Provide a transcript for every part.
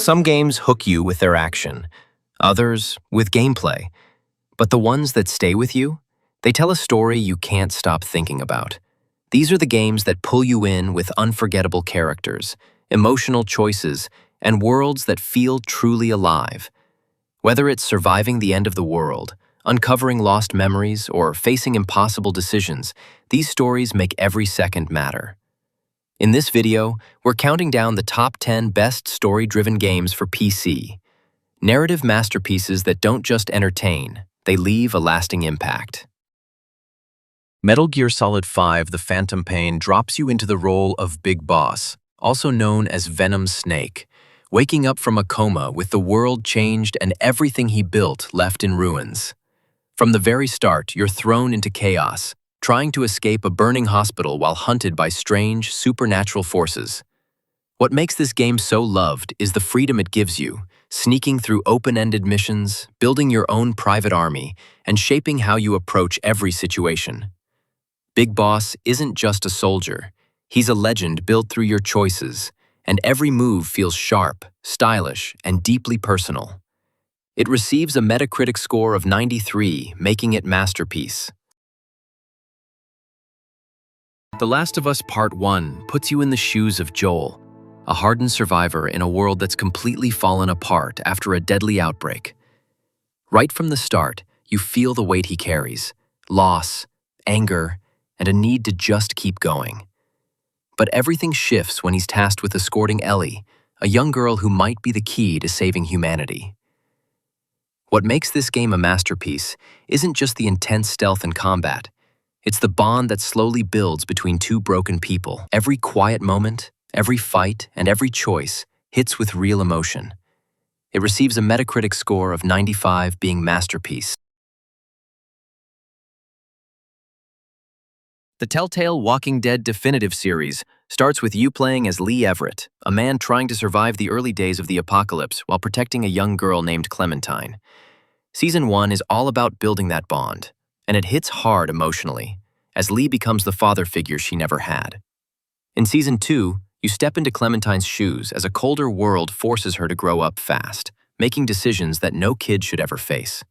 Some games hook you with their action, others with gameplay. But the ones that stay with you, they tell a story you can't stop thinking about. These are the games that pull you in with unforgettable characters, emotional choices, and worlds that feel truly alive. Whether it's surviving the end of the world, uncovering lost memories, or facing impossible decisions, these stories make every second matter. In this video, we're counting down the top 10 best story-driven games for PC. Narrative masterpieces that don't just entertain, they leave a lasting impact. Metal Gear Solid 5: The Phantom Pain drops you into the role of Big Boss, also known as Venom Snake, waking up from a coma with the world changed and everything he built left in ruins. From the very start, you're thrown into chaos, trying to escape a burning hospital while hunted by strange, supernatural forces. What makes this game so loved is the freedom it gives you, sneaking through open-ended missions, building your own private army, and shaping how you approach every situation. Big Boss isn't just a soldier. He's a legend built through your choices, and every move feels sharp, stylish, and deeply personal. It receives a Metacritic score of 93, making it masterpiece. The Last of Us Part 1 puts you in the shoes of Joel, a hardened survivor in a world that's completely fallen apart after a deadly outbreak. Right from the start, you feel the weight he carries, loss, anger, and a need to just keep going. But everything shifts when he's tasked with escorting Ellie, a young girl who might be the key to saving humanity. What makes this game a masterpiece isn't just the intense stealth and combat. It's the bond that slowly builds between two broken people. Every quiet moment, every fight, and every choice hits with real emotion. It receives a Metacritic score of 95, being masterpiece. The Telltale Walking Dead Definitive Series starts with you playing as Lee Everett, a man trying to survive the early days of the apocalypse while protecting a young girl named Clementine. Season 1 is all about building that bond, and it hits hard emotionally, as Lee becomes the father figure she never had. In Season 2, you step into Clementine's shoes as a colder world forces her to grow up fast, making decisions that no kid should ever face.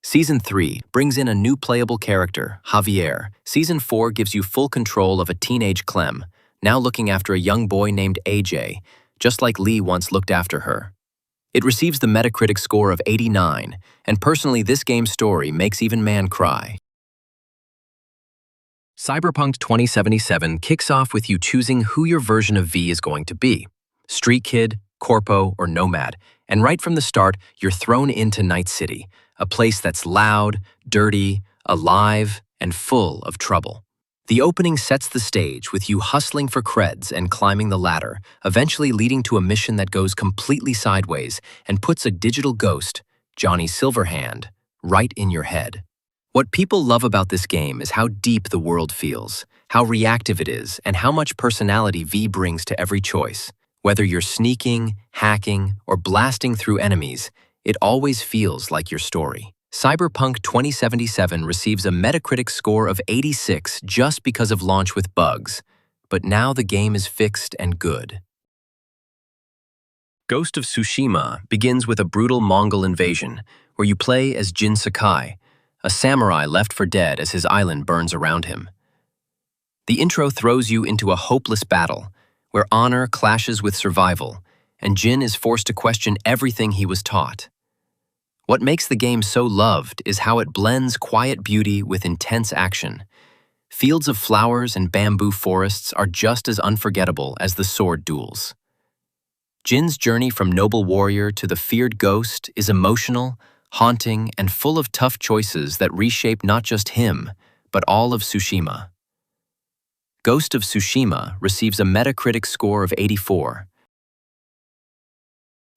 Season 3 brings in a new playable character, Javier. Season 4 gives you full control of a teenage Clem, now looking after a young boy named AJ, just like Lee once looked after her. It receives the Metacritic score of 89, and personally this game's story makes even man cry. Cyberpunk 2077 kicks off with you choosing who your version of V is going to be, Street Kid, Corpo, or Nomad, and right from the start, you're thrown into Night City, a place that's loud, dirty, alive, and full of trouble. The opening sets the stage with you hustling for creds and climbing the ladder, eventually leading to a mission that goes completely sideways and puts a digital ghost, Johnny Silverhand, right in your head. What people love about this game is how deep the world feels, how reactive it is, and how much personality V brings to every choice. Whether you're sneaking, hacking, or blasting through enemies, it always feels like your story. Cyberpunk 2077 receives a Metacritic score of 86 just because of launch with bugs, but now the game is fixed and good. Ghost of Tsushima begins with a brutal Mongol invasion, where you play as Jin Sakai, a samurai left for dead as his island burns around him. The intro throws you into a hopeless battle, where honor clashes with survival, and Jin is forced to question everything he was taught. What makes the game so loved is how it blends quiet beauty with intense action. Fields of flowers and bamboo forests are just as unforgettable as the sword duels. Jin's journey from noble warrior to the feared ghost is emotional, haunting, and full of tough choices that reshape not just him, but all of Tsushima. Ghost of Tsushima receives a Metacritic score of 84.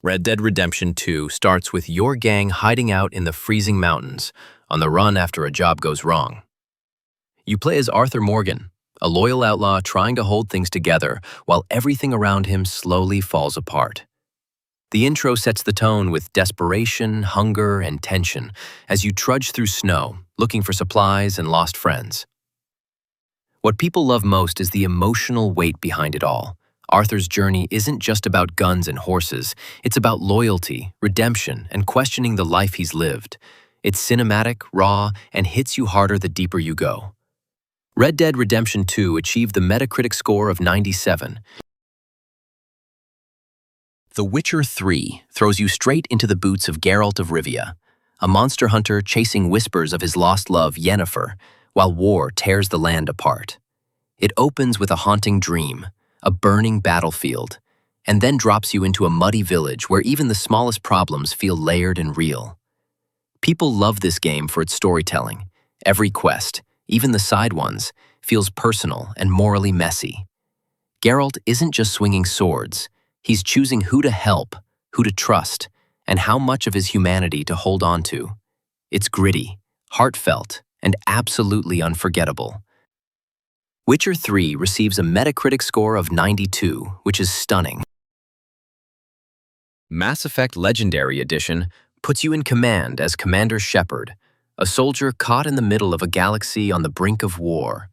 Red Dead Redemption 2 starts with your gang hiding out in the freezing mountains, on the run after a job goes wrong. You play as Arthur Morgan, a loyal outlaw trying to hold things together while everything around him slowly falls apart. The intro sets the tone with desperation, hunger, and tension as you trudge through snow, looking for supplies and lost friends. What people love most is the emotional weight behind it all, Arthur's journey isn't just about guns and horses, it's about loyalty, redemption, and questioning the life he's lived. It's cinematic, raw, and hits you harder the deeper you go. Red Dead Redemption 2 achieved the Metacritic score of 97. The Witcher 3 throws you straight into the boots of Geralt of Rivia, a monster hunter chasing whispers of his lost love Yennefer, while war tears the land apart. It opens with a haunting dream, a burning battlefield, and then drops you into a muddy village where even the smallest problems feel layered and real. People love this game for its storytelling. Every quest, even the side ones, feels personal and morally messy. Geralt isn't just swinging swords, he's choosing who to help, who to trust, and how much of his humanity to hold on to. It's gritty, heartfelt, and absolutely unforgettable. Witcher 3 receives a Metacritic score of 92, which is stunning. Mass Effect Legendary Edition puts you in command as Commander Shepard, a soldier caught in the middle of a galaxy on the brink of war.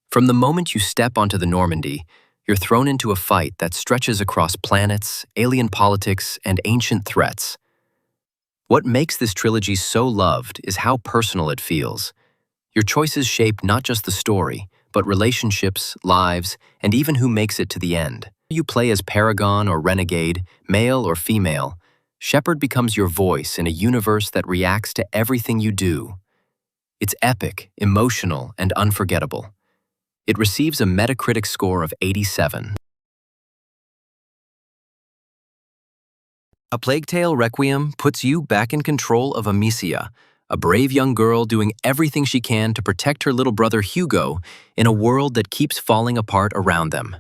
From the moment you step onto the Normandy, you're thrown into a fight that stretches across planets, alien politics, and ancient threats. What makes this trilogy so loved is how personal it feels. Your choices shape not just the story, but relationships, lives, and even who makes it to the end. You play as Paragon or Renegade, male or female. Shepard becomes your voice in a universe that reacts to everything you do. It's epic, emotional, and unforgettable. It receives a Metacritic score of 87. A Plague Tale Requiem puts you back in control of Amicia, a brave young girl doing everything she can to protect her little brother Hugo in a world that keeps falling apart around them.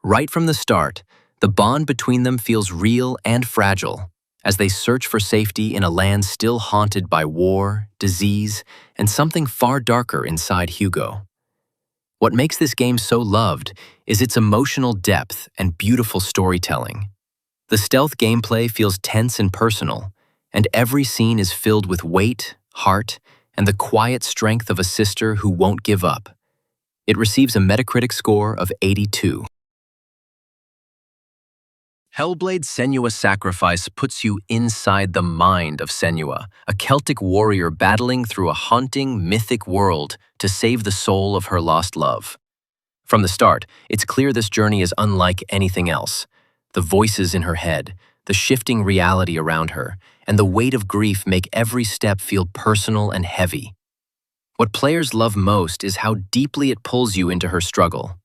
Right from the start, the bond between them feels real and fragile as they search for safety in a land still haunted by war, disease, and something far darker inside Hugo. What makes this game so loved is its emotional depth and beautiful storytelling. The stealth gameplay feels tense and personal, and every scene is filled with weight, heart, and the quiet strength of a sister who won't give up. It receives a Metacritic score of 82. Hellblade: Senua's Sacrifice puts you inside the mind of Senua, a Celtic warrior battling through a haunting, mythic world to save the soul of her lost love. From the start, it's clear this journey is unlike anything else. The voices in her head, the shifting reality around her, and the weight of grief make every step feel personal and heavy. What players love most is how deeply it pulls you into her struggle.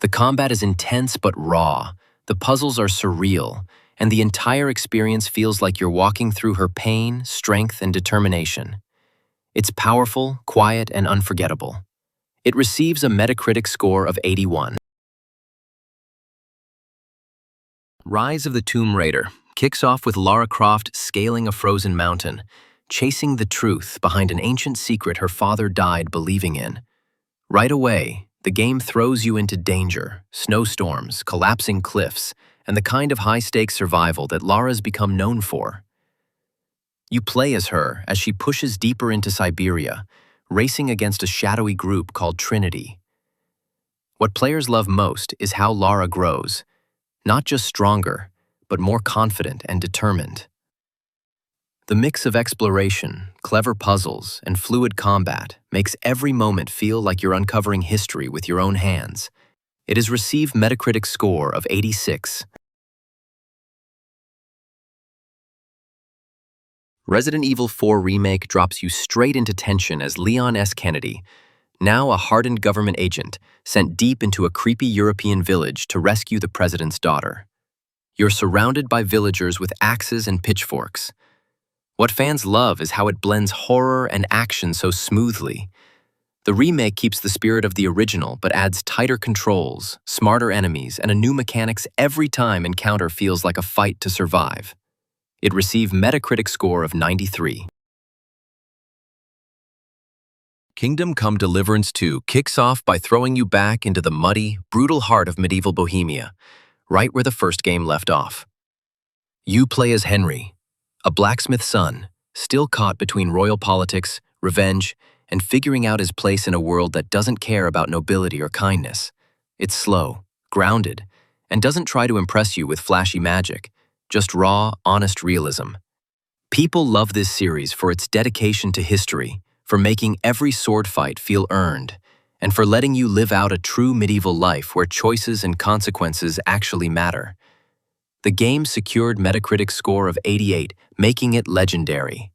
The combat is intense but raw, the puzzles are surreal, and the entire experience feels like you're walking through her pain, strength, and determination. It's powerful, quiet, and unforgettable. It receives a Metacritic score of 81. Rise of the Tomb Raider kicks off with Lara Croft scaling a frozen mountain, chasing the truth behind an ancient secret her father died believing in. Right away, the game throws you into danger, snowstorms, collapsing cliffs, and the kind of high-stakes survival that Lara's become known for. You play as her as she pushes deeper into Siberia, racing against a shadowy group called Trinity. What players love most is how Lara grows, not just stronger, but more confident and determined. The mix of exploration, clever puzzles, and fluid combat makes every moment feel like you're uncovering history with your own hands. It has received Metacritic score of 86. Resident Evil 4 Remake drops you straight into tension as Leon S. Kennedy, now a hardened government agent, sent deep into a creepy European village to rescue the president's daughter. You're surrounded by villagers with axes and pitchforks. What fans love is how it blends horror and action so smoothly. The remake keeps the spirit of the original but adds tighter controls, smarter enemies, and a new mechanics every time encounter feels like a fight to survive. It received Metacritic score of 93. Kingdom Come Deliverance 2 kicks off by throwing you back into the muddy, brutal heart of medieval Bohemia, right where the first game left off. You play as Henry, a blacksmith's son, still caught between royal politics, revenge, and figuring out his place in a world that doesn't care about nobility or kindness. It's slow, grounded, and doesn't try to impress you with flashy magic, just raw, honest realism. People love this series for its dedication to history, for making every sword fight feel earned, and for letting you live out a true medieval life where choices and consequences actually matter. The game secured Metacritic score of 88, making it legendary.